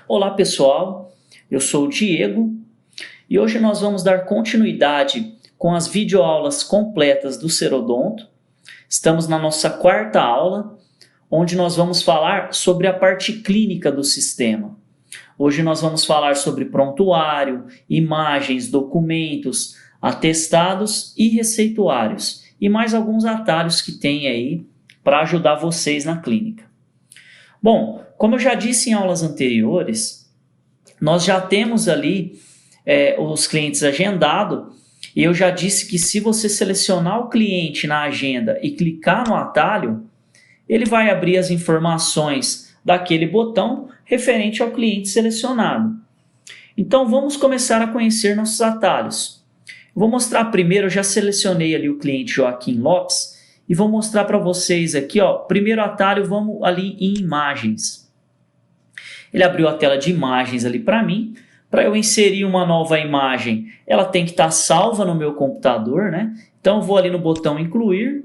Olá pessoal, eu sou o Diego e hoje nós vamos dar continuidade com as videoaulas completas do Serodonto. Estamos na nossa quarta aula, onde nós vamos falar sobre a parte clínica do sistema. Hoje nós vamos falar sobre prontuário, imagens, documentos, atestados e receituários e mais alguns atalhos que tem aí para ajudar vocês na clínica. Bom, como eu já disse em aulas anteriores, nós já temos ali os clientes agendados e eu já disse que se você selecionar o cliente na agenda e clicar no atalho, ele vai abrir as informações daquele botão referente ao cliente selecionado. Então vamos começar a conhecer nossos atalhos. Vou mostrar primeiro, eu já selecionei ali o cliente Joaquim Lopes e vou mostrar para vocês aqui, ó, primeiro atalho, vamos ali em imagens. Ele abriu a tela de imagens ali para mim. Para eu inserir uma nova imagem, ela tem que estar salva no meu computador, né? Então eu vou ali no botão incluir.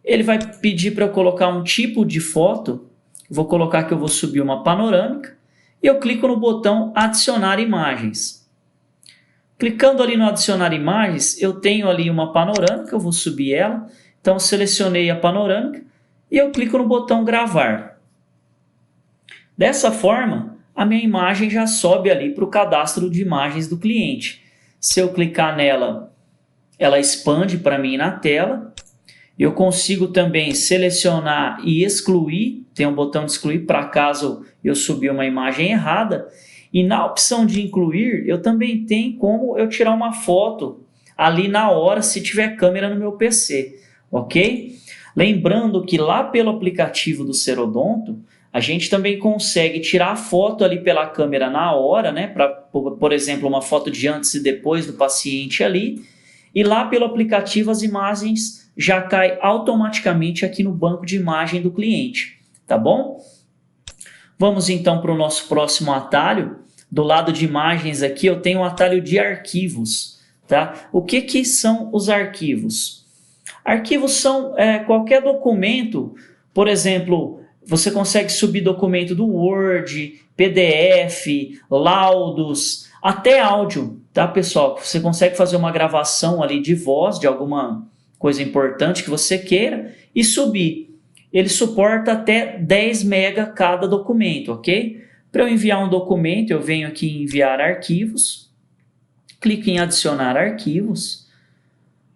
Ele vai pedir para eu colocar um tipo de foto. Vou colocar que eu vou subir uma panorâmica. E eu clico no botão adicionar imagens. Clicando ali no adicionar imagens, eu tenho ali uma panorâmica, eu vou subir ela. Então eu selecionei a panorâmica e eu clico no botão gravar. Dessa forma, a minha imagem já sobe ali para o cadastro de imagens do cliente. Se eu clicar nela, ela expande para mim na tela. Eu consigo também selecionar e excluir, tem um botão de excluir para caso eu subir uma imagem errada. E na opção de incluir, eu também tenho como eu tirar uma foto ali na hora se tiver câmera no meu PC, ok? Lembrando que lá pelo aplicativo do Serodonto, a gente também consegue tirar a foto ali pela câmera na hora, né? Por exemplo, uma foto de antes e depois do paciente ali. E lá pelo aplicativo as imagens já caem automaticamente aqui no banco de imagem do cliente, tá bom? Vamos então para o nosso próximo atalho. Do lado de imagens aqui eu tenho um atalho de arquivos, tá? O que são os arquivos? Arquivos são qualquer documento, por exemplo, você consegue subir documento do Word, PDF, laudos, até áudio, tá, pessoal? Você consegue fazer uma gravação ali de voz de alguma coisa importante que você queira e subir. Ele suporta até 10 MB cada documento, ok? Para eu enviar um documento, eu venho aqui em enviar arquivos, clico em adicionar arquivos,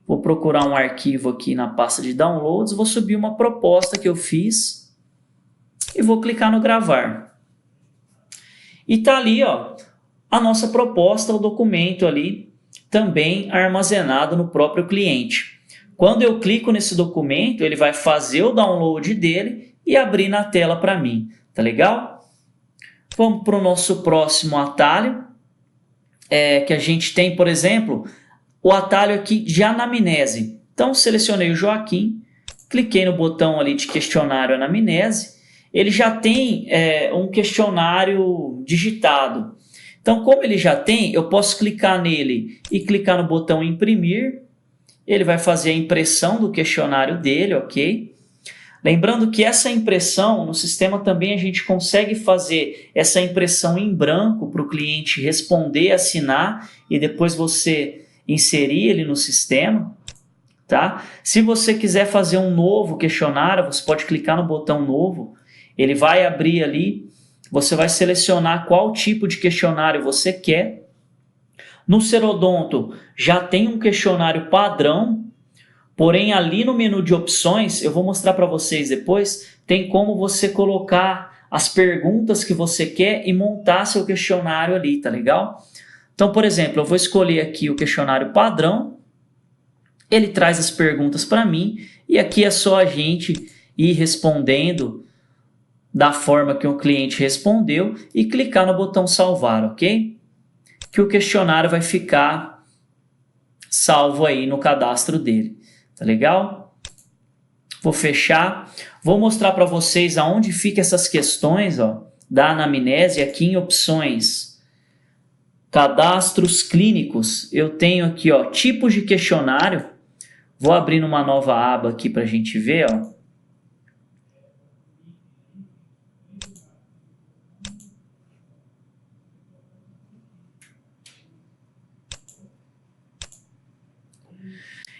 vou procurar um arquivo aqui na pasta de downloads, vou subir uma proposta que eu fiz e vou clicar no gravar. E tá ali, ó, a nossa proposta, o documento ali, também armazenado no próprio cliente. Quando eu clico nesse documento, ele vai fazer o download dele e abrir na tela para mim, tá legal? Vamos para o nosso próximo atalho, que a gente tem, por exemplo, o atalho aqui de anamnese. Então, selecionei o Joaquim, cliquei no botão ali de questionário anamnese, ele já tem um questionário digitado. Então, como ele já tem, eu posso clicar nele e clicar no botão imprimir. Ele vai fazer a impressão do questionário dele, ok? Lembrando que essa impressão, no sistema também a gente consegue fazer essa impressão em branco para o cliente responder, assinar e depois você inserir ele no sistema, tá? Se você quiser fazer um novo questionário, você pode clicar no botão novo, ele vai abrir ali, você vai selecionar qual tipo de questionário você quer. No Serodonto já tem um questionário padrão, porém ali no menu de opções, eu vou mostrar para vocês depois, tem como você colocar as perguntas que você quer e montar seu questionário ali, tá legal? Então, por exemplo, eu vou escolher aqui o questionário padrão, ele traz as perguntas para mim e aqui é só a gente ir respondendo da forma que o cliente respondeu e clicar no botão salvar, ok? Que o questionário vai ficar salvo aí no cadastro dele, tá legal? Vou fechar, vou mostrar para vocês aonde fica essas questões, ó, da anamnese aqui em opções. cadastros clínicos, eu tenho aqui, ó, tipos de questionário. Vou abrir numa nova aba aqui para a gente ver, ó.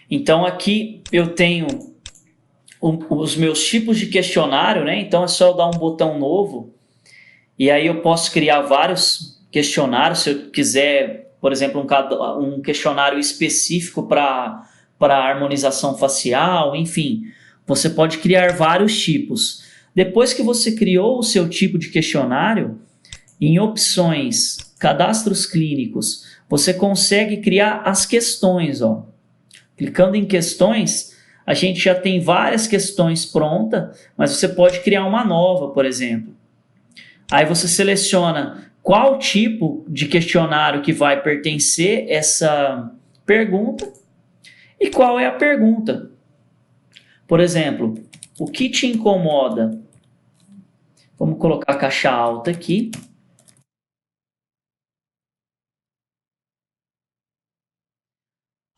Então aqui eu tenho os meus tipos de questionário, né? Então é só eu dar um botão novo e aí eu posso criar vários questionários. Se eu quiser, por exemplo, um questionário específico para harmonização facial, enfim, você pode criar vários tipos. Depois que você criou o seu tipo de questionário, em opções, cadastros clínicos, você consegue criar as questões, ó. Clicando em questões, a gente já tem várias questões prontas, mas você pode criar uma nova, por exemplo. Aí você seleciona qual tipo de questionário que vai pertencer essa pergunta e qual é a pergunta. Por exemplo, o que te incomoda? Vamos colocar a caixa alta aqui.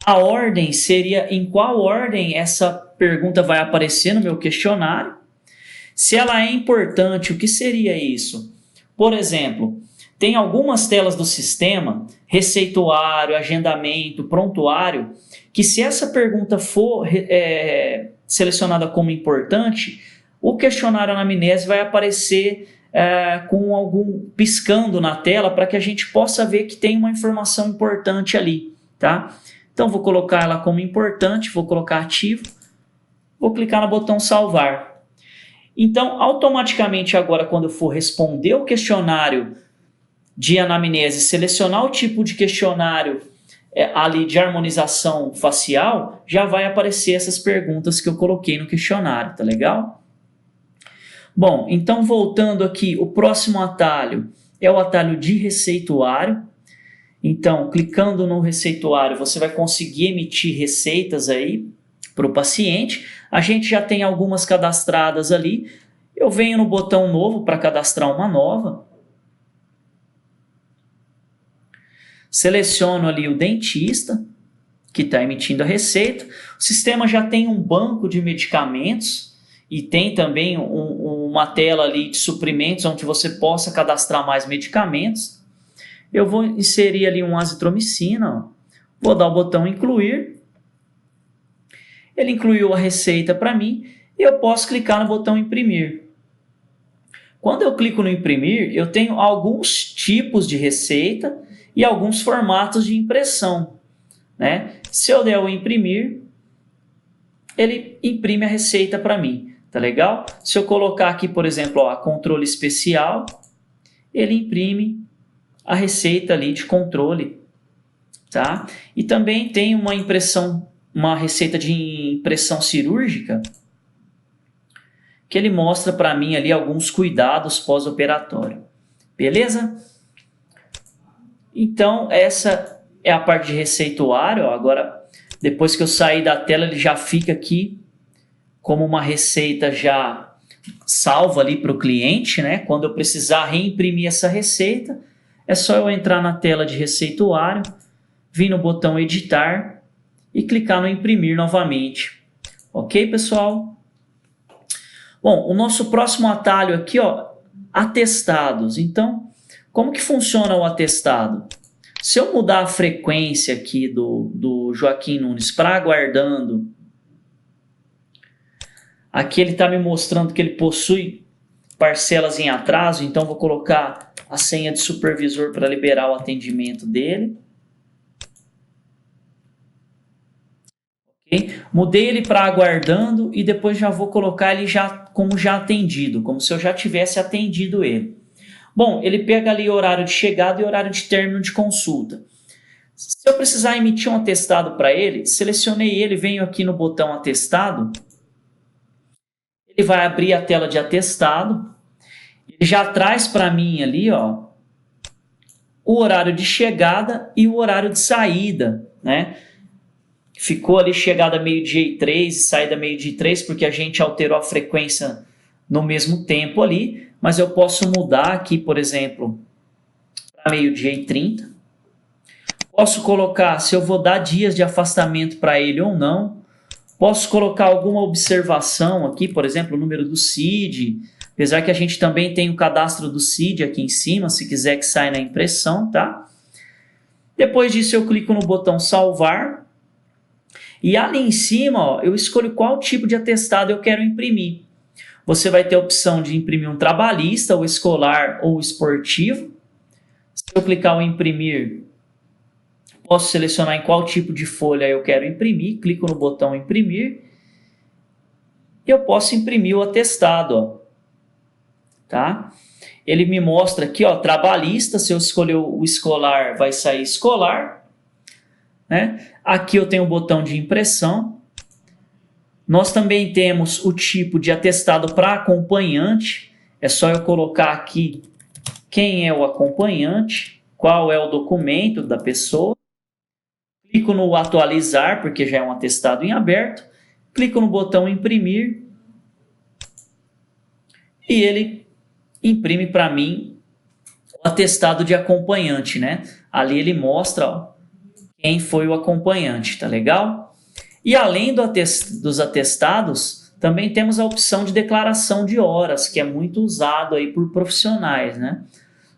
A ordem seria em qual ordem essa pergunta vai aparecer no meu questionário. Se ela é importante, o que seria isso? Por exemplo, tem algumas telas do sistema, receituário, agendamento, prontuário, que se essa pergunta for selecionada como importante, o questionário anamnese vai aparecer com algum piscando na tela para que a gente possa ver que tem uma informação importante ali, tá? Então, vou colocar ela como importante, vou colocar ativo, vou clicar no botão salvar. Então, automaticamente agora, quando eu for responder o questionário de anamnese, selecionar o tipo de questionário ali de harmonização facial, já vai aparecer essas perguntas que eu coloquei no questionário, tá legal? Bom, então voltando aqui, o próximo atalho é o atalho de receituário. Então, clicando no receituário, você vai conseguir emitir receitas aí para o paciente. A gente já tem algumas cadastradas ali. Eu venho no botão novo para cadastrar uma nova. Seleciono ali o dentista, que está emitindo a receita. O sistema já tem um banco de medicamentos e tem também uma tela ali de suprimentos onde você possa cadastrar mais medicamentos. Eu vou inserir ali um azitromicina, ó. Vou dar o botão incluir. Ele incluiu a receita para mim e eu posso clicar no botão imprimir. Quando eu clico no imprimir, eu tenho alguns tipos de receita e alguns formatos de impressão, né? Se eu der o imprimir, ele imprime a receita para mim, tá legal? Se eu colocar aqui, por exemplo, ó, a controle especial, ele imprime a receita ali de controle, tá? E também tem uma receita de impressão cirúrgica, que ele mostra para mim ali alguns cuidados pós-operatório. Beleza? Então, essa é a parte de receituário. Ó. Agora, depois que eu sair da tela, ele já fica aqui como uma receita já salva ali para o cliente, né? Quando eu precisar reimprimir essa receita, é só eu entrar na tela de receituário, vir no botão editar e clicar no imprimir novamente. Ok, pessoal? Bom, o nosso próximo atalho aqui, ó, atestados. Então, como que funciona o atestado? Se eu mudar a frequência aqui do Joaquim Nunes para aguardando, aqui ele está me mostrando que ele possui parcelas em atraso, então vou colocar a senha de supervisor para liberar o atendimento dele. Okay? Mudei ele para aguardando e depois já vou colocar ele como já atendido, como se eu já tivesse atendido ele. Bom, ele pega ali horário de chegada e horário de término de consulta. Se eu precisar emitir um atestado para ele, selecionei ele, venho aqui no botão atestado, ele vai abrir a tela de atestado, ele já traz para mim ali, ó, o horário de chegada e o horário de saída, né? Ficou ali chegada meio-dia e 3 e saída meio-dia e 3, porque a gente alterou a frequência no mesmo tempo ali, mas eu posso mudar aqui, por exemplo, para meio-dia e 30. Posso colocar se eu vou dar dias de afastamento para ele ou não. Posso colocar alguma observação aqui, por exemplo, o número do CID, apesar que a gente também tem o cadastro do CID aqui em cima, se quiser que saia na impressão, tá? Depois disso eu clico no botão salvar e ali em cima ó, eu escolho qual tipo de atestado eu quero imprimir. Você vai ter a opção de imprimir um trabalhista, ou escolar ou esportivo. Se eu clicar em imprimir, posso selecionar em qual tipo de folha eu quero imprimir, clico no botão imprimir e eu posso imprimir o atestado, ó. Tá? Ele me mostra aqui, ó, trabalhista, se eu escolher o escolar, vai sair escolar, né? Aqui eu tenho o botão de impressão. Nós também temos o tipo de atestado para acompanhante, é só eu colocar aqui quem é o acompanhante, qual é o documento da pessoa. Clico no atualizar, porque já é um atestado em aberto. Clico no botão imprimir. E ele imprime para mim o atestado de acompanhante, né? Ali ele mostra ó, quem foi o acompanhante, tá legal? E além dos atestados, também temos a opção de declaração de horas, que é muito usado aí por profissionais, né?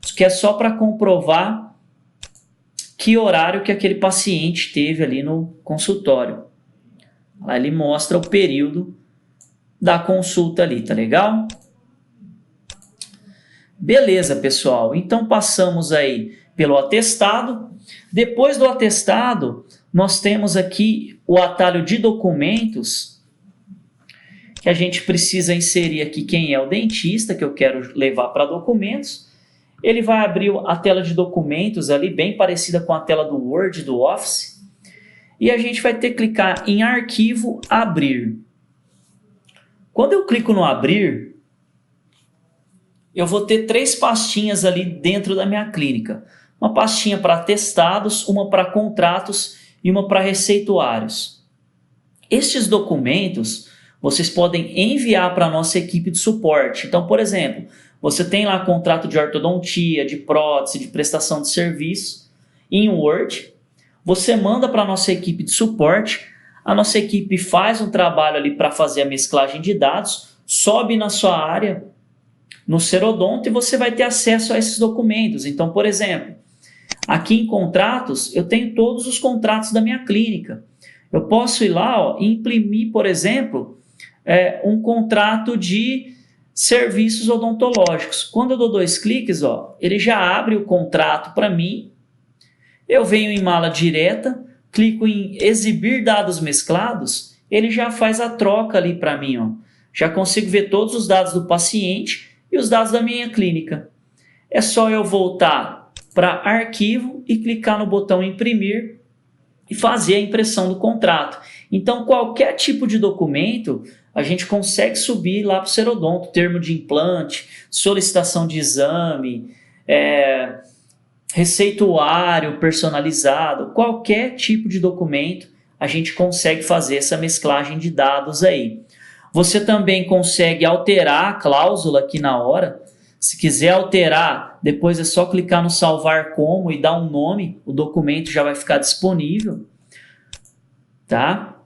Isso que é só para comprovar que horário que aquele paciente teve ali no consultório. Lá ele mostra o período da consulta ali, tá legal? Beleza, pessoal. Então passamos aí pelo atestado. Depois do atestado, nós temos aqui o atalho de documentos, que a gente precisa inserir aqui quem é o dentista, que eu quero levar para documentos. Ele vai abrir a tela de documentos ali, bem parecida com a tela do Word, do Office. E a gente vai ter que clicar em arquivo, abrir. Quando eu clico no abrir, eu vou ter 3 pastinhas ali dentro da minha clínica. Uma pastinha para atestados, uma para contratos e uma para receituários. Estes documentos vocês podem enviar para a nossa equipe de suporte. Então, por exemplo, você tem lá contrato de ortodontia, de prótese, de prestação de serviço em Word. Você manda para a nossa equipe de suporte. A nossa equipe faz um trabalho ali para fazer a mesclagem de dados, sobe na sua área, no Serodonto, e você vai ter acesso a esses documentos. Então, por exemplo, aqui em contratos, eu tenho todos os contratos da minha clínica. Eu posso ir lá ó, e imprimir, por exemplo, um contrato de serviços odontológicos. Quando eu dou 2 cliques, ó, ele já abre o contrato para mim. Eu venho em mala direta, clico em exibir dados mesclados, ele já faz a troca ali para mim. Ó. Já consigo ver todos os dados do paciente e os dados da minha clínica. É só eu voltar para arquivo e clicar no botão imprimir e fazer a impressão do contrato. Então, qualquer tipo de documento, a gente consegue subir lá para o Serodonto, termo de implante, solicitação de exame, receituário personalizado, qualquer tipo de documento, a gente consegue fazer essa mesclagem de dados aí. Você também consegue alterar a cláusula aqui na hora. Se quiser alterar, depois é só clicar no salvar como e dar um nome, o documento já vai ficar disponível. Tá?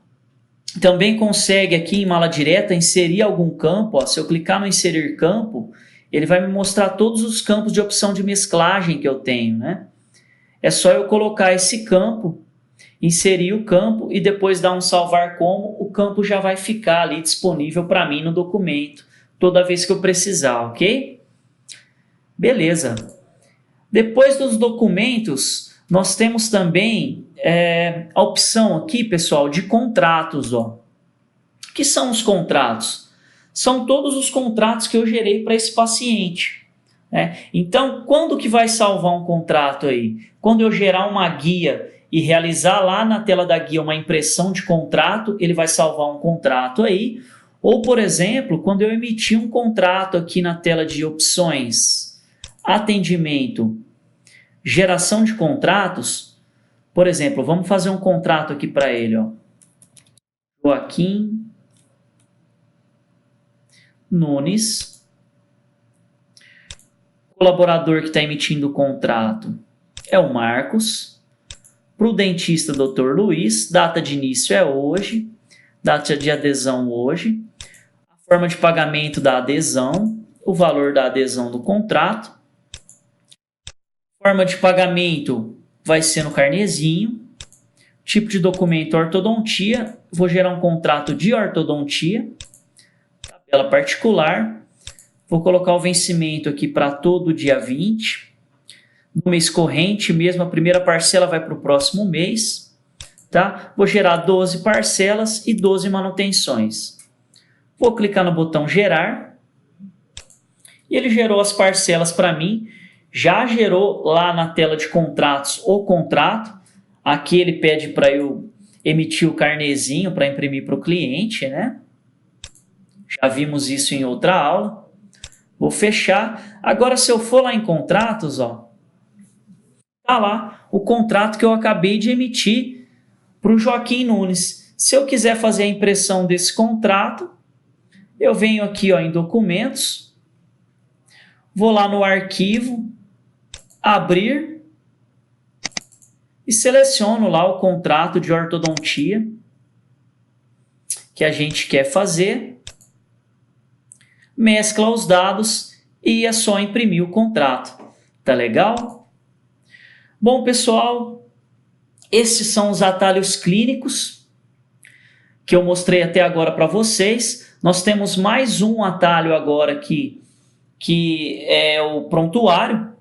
Também consegue aqui em mala direta inserir algum campo. Ó. Se eu clicar no inserir campo, ele vai me mostrar todos os campos de opção de mesclagem que eu tenho. Né? É só eu colocar esse campo, inserir o campo e depois dar um salvar como, o campo já vai ficar ali disponível para mim no documento, toda vez que eu precisar, ok? Beleza. Depois dos documentos, nós temos também a opção aqui, pessoal, de contratos. Ó. O que são os contratos? São todos os contratos que eu gerei para esse paciente. Né? Então, quando que vai salvar um contrato aí? Quando eu gerar uma guia e realizar lá na tela da guia uma impressão de contrato, ele vai salvar um contrato aí. Ou, por exemplo, quando eu emitir um contrato aqui na tela de opções, atendimento, geração de contratos, por exemplo, vamos fazer um contrato aqui para ele. Ó. Joaquim Nunes, colaborador que está emitindo o contrato é o Marcos. para o dentista Dr. Luiz, data de início é hoje, data de adesão hoje, a forma de pagamento da adesão, o valor da adesão do contrato, forma de pagamento vai ser no carnezinho, tipo de documento ortodontia, vou gerar um contrato de ortodontia, tabela particular, vou colocar o vencimento aqui para todo dia 20, no mês corrente mesmo, a primeira parcela vai para o próximo mês, tá? Vou gerar 12 parcelas e 12 manutenções. Vou clicar no botão gerar, e ele gerou as parcelas para mim, já gerou lá na tela de contratos o contrato, aqui ele pede para eu emitir o carnezinho para imprimir para o cliente, né? Já vimos isso em outra aula. Vou fechar. Agora, se eu for lá em contratos, ó, tá lá o contrato que eu acabei de emitir para o Joaquim Nunes. Se eu quiser fazer a impressão desse contrato, eu venho aqui, ó, em documentos, vou lá no arquivo, abrir e seleciono lá o contrato de ortodontia que a gente quer fazer, mescla os dados e é só imprimir o contrato. Tá legal? Bom, pessoal, esses são os atalhos clínicos que eu mostrei até agora para vocês. Nós temos mais um atalho agora aqui, que é o prontuário,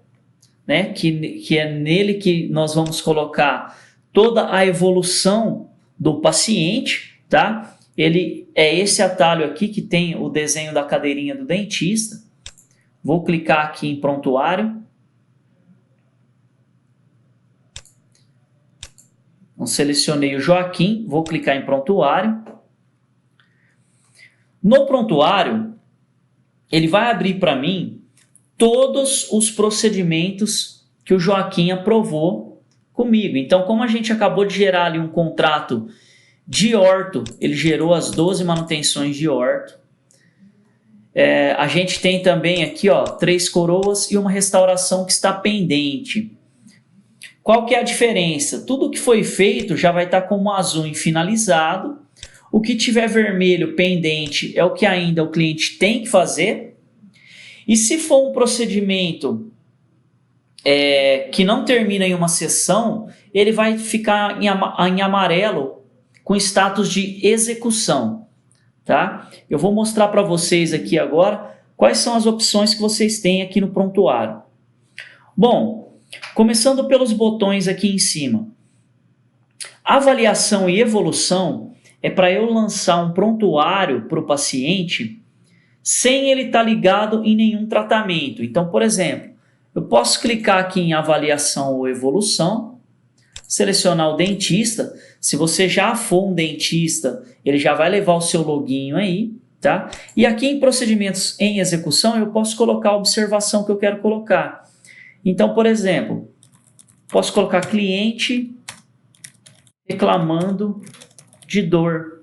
né? Que é nele que nós vamos colocar toda a evolução do paciente, tá? Ele é esse atalho aqui que tem o desenho da cadeirinha do dentista. Vou clicar aqui em prontuário. Então, selecionei o Joaquim, vou clicar em prontuário. No prontuário, ele vai abrir para mim todos os procedimentos que o Joaquim aprovou comigo. Então, como a gente acabou de gerar ali um contrato de orto, ele gerou as 12 manutenções de orto. A gente tem também aqui, ó, 3 coroas e uma restauração que está pendente. Qual que é a diferença? Tudo que foi feito já vai estar como azul em finalizado. O que tiver vermelho pendente é o que ainda o cliente tem que fazer. E se for um procedimento que não termina em uma sessão, ele vai ficar em amarelo com status de execução. Tá? Eu vou mostrar para vocês aqui agora quais são as opções que vocês têm aqui no prontuário. Bom, começando pelos botões aqui em cima. Avaliação e evolução é para eu lançar um prontuário para o paciente sem ele estar ligado em nenhum tratamento. Então, por exemplo, eu posso clicar aqui em avaliação ou evolução, selecionar o dentista. Se você já for um dentista, ele já vai levar o seu login aí, tá? E aqui em procedimentos em execução, eu posso colocar a observação que eu quero colocar. Então, por exemplo, posso colocar cliente reclamando de dor.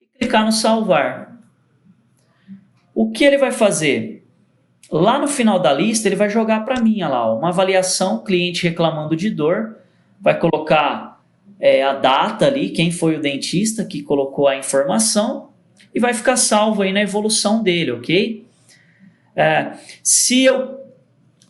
E clicar no salvar. O que ele vai fazer? Lá no final da lista, ele vai jogar para mim, olha lá, uma avaliação, cliente reclamando de dor, vai colocar a data ali, quem foi o dentista que colocou a informação, e vai ficar salvo aí na evolução dele, ok? Se eu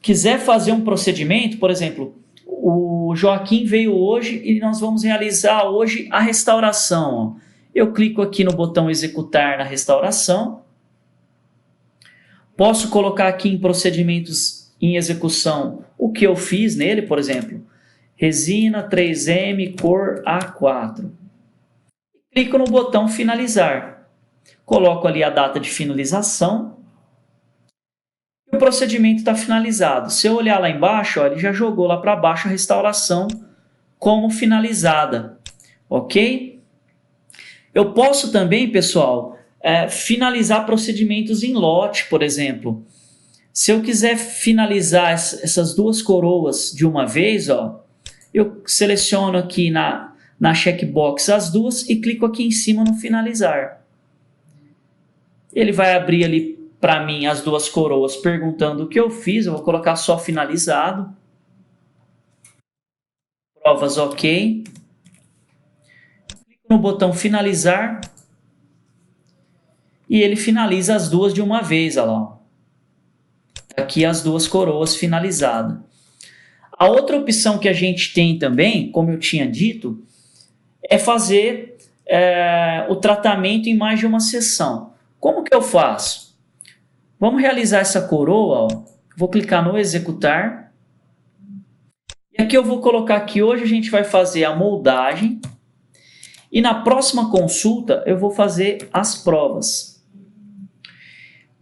quiser fazer um procedimento, por exemplo, o Joaquim veio hoje e nós vamos realizar hoje a restauração. Ó. Eu clico aqui no botão executar na restauração. Posso colocar aqui em procedimentos em execução o que eu fiz nele, por exemplo, resina 3M cor A4. Clico no botão finalizar. Coloco ali a data de finalização. E o procedimento está finalizado. Se eu olhar lá embaixo, ó, ele já jogou lá para baixo a restauração como finalizada. Ok? Eu posso também, pessoal, finalizar procedimentos em lote, por exemplo. Se eu quiser finalizar essas 2 coroas de uma vez, ó, eu seleciono aqui na checkbox as 2 e clico aqui em cima no finalizar. Ele vai abrir ali para mim as 2 coroas perguntando o que eu fiz. Eu vou colocar só finalizado. provas OK. Clico no botão finalizar. E ele finaliza as duas de uma vez, olha lá. Aqui as duas coroas finalizadas. A outra opção que a gente tem também, como eu tinha dito, é fazer o tratamento em mais de uma sessão. Como que eu faço? Vamos realizar essa coroa, ó. Vou clicar no executar. E aqui eu vou colocar que hoje a gente vai fazer a moldagem. E na próxima consulta eu vou fazer as provas.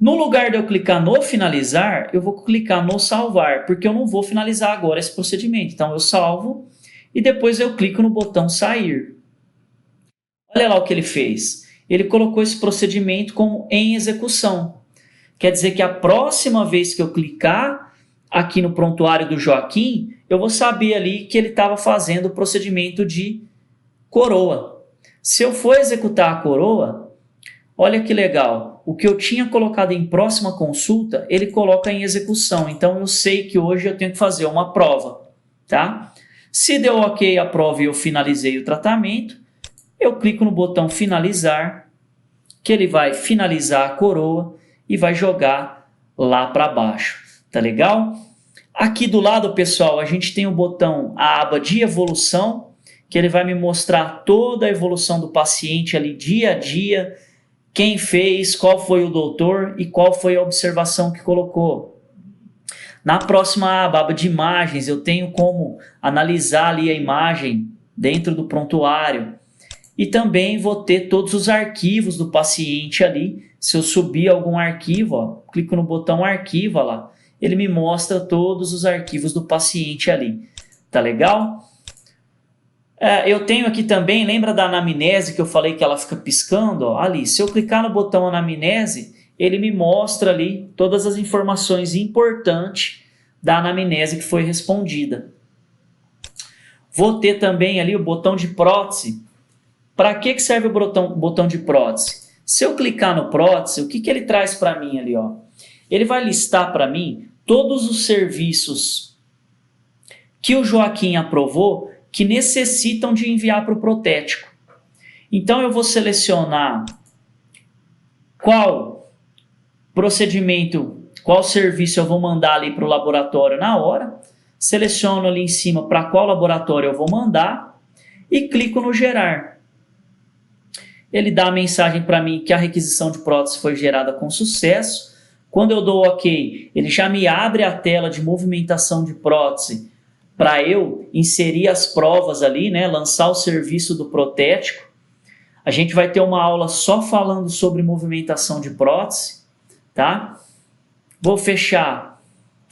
No lugar de eu clicar no finalizar, eu vou clicar no salvar, porque eu não vou finalizar agora esse procedimento. Então eu salvo e depois eu clico no botão sair. Olha lá o que ele fez. Ele colocou esse procedimento como em execução. Quer dizer que a próxima vez que eu clicar aqui no prontuário do Joaquim, eu vou saber ali que ele estava fazendo o procedimento de coroa. Se eu for executar a coroa, olha que legal. O que eu tinha colocado em próxima consulta, ele coloca em execução. Então eu sei que hoje eu tenho que fazer uma prova, tá? Se deu OK a prova e eu finalizei o tratamento, eu clico no botão finalizar, que ele vai finalizar a coroa e vai jogar lá para baixo. Tá legal? Aqui do lado, pessoal, a gente tem o botão, a aba de evolução, que ele vai me mostrar toda a evolução do paciente ali dia a dia, quem fez, qual foi o doutor e qual foi a observação que colocou. Na próxima aba de imagens, eu tenho como analisar ali a imagem dentro do prontuário. E também vou ter todos os arquivos do paciente ali. Se eu subir algum arquivo, ó, clico no botão arquivo, ó lá, ele me mostra todos os arquivos do paciente ali. Tá legal? Eu tenho aqui também, lembra da anamnese que eu falei que ela fica piscando? Ó, ali, se eu clicar no botão anamnese, ele me mostra ali todas as informações importantes da anamnese que foi respondida. Vou ter também ali o botão de prótese. Para que serve o botão de prótese? Se eu clicar no prótese, o que ele traz para mim ali? Ó? Ele vai listar para mim todos os serviços que o Joaquim aprovou que necessitam de enviar para o protético. Então eu vou selecionar qual procedimento, qual serviço eu vou mandar ali para o laboratório na hora, seleciono ali em cima para qual laboratório eu vou mandar e clico no gerar. Ele dá a mensagem para mim que a requisição de prótese foi gerada com sucesso. Quando eu dou OK, ele já me abre a tela de movimentação de prótese para eu inserir as provas ali, né, lançar o serviço do protético. A gente vai ter uma aula só falando sobre movimentação de prótese, tá? Vou fechar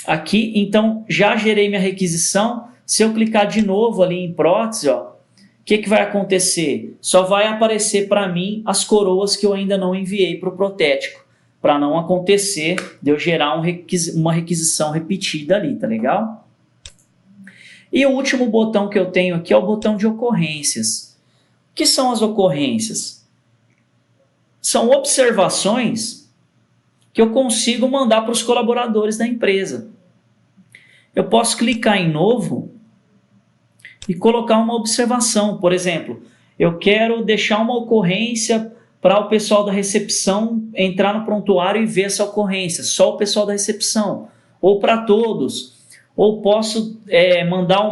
aqui, então já gerei minha requisição. Se eu clicar de novo ali em prótese, ó, o que vai acontecer? Só vai aparecer para mim as coroas que eu ainda não enviei para o protético, para não acontecer de eu gerar uma requisição repetida ali, tá legal? E o último botão que eu tenho aqui é o botão de ocorrências. O que são as ocorrências? São observações que eu consigo mandar para os colaboradores da empresa. Eu posso clicar em novo e colocar uma observação. Por exemplo, eu quero deixar uma ocorrência para o pessoal da recepção entrar no prontuário e ver essa ocorrência, só o pessoal da recepção, ou para todos. Ou posso mandar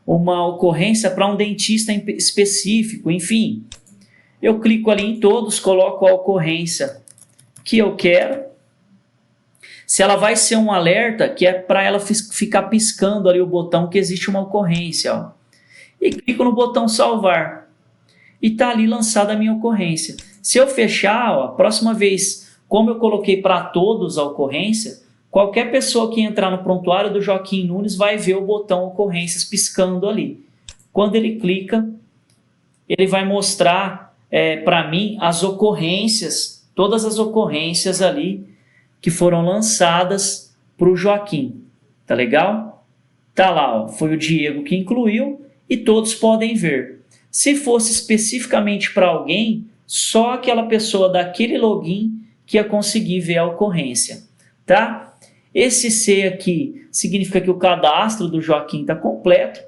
uma ocorrência para um dentista específico, enfim. Eu clico ali em todos, coloco a ocorrência que eu quero. Se ela vai ser um alerta, que é para ela ficar piscando ali o botão que existe uma ocorrência. Ó. E clico no botão salvar. E está ali lançada a minha ocorrência. Se eu fechar, ó, a próxima vez, como eu coloquei para todos a ocorrência, qualquer pessoa que entrar no prontuário do Joaquim Nunes vai ver o botão ocorrências piscando ali. Quando ele clica, ele vai mostrar para mim as ocorrências, todas as ocorrências ali que foram lançadas para o Joaquim. Tá legal? Tá lá, ó, foi o Diego que incluiu e todos podem ver. Se fosse especificamente para alguém, só aquela pessoa daquele login que ia conseguir ver a ocorrência. Tá? Esse C aqui significa que o cadastro do Joaquim está completo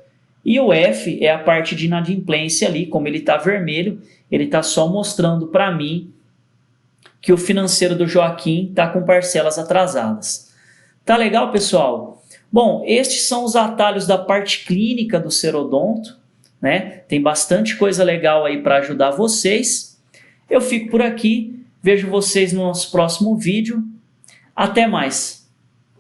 E o F é a parte de inadimplência ali, como ele está vermelho, ele está só mostrando para mim que o financeiro do Joaquim está com parcelas atrasadas. Tá legal, pessoal? Bom, estes são os atalhos da parte clínica do Serodonto, né? Tem bastante coisa legal aí para ajudar vocês. Eu fico por aqui, vejo vocês no nosso próximo vídeo. Até mais!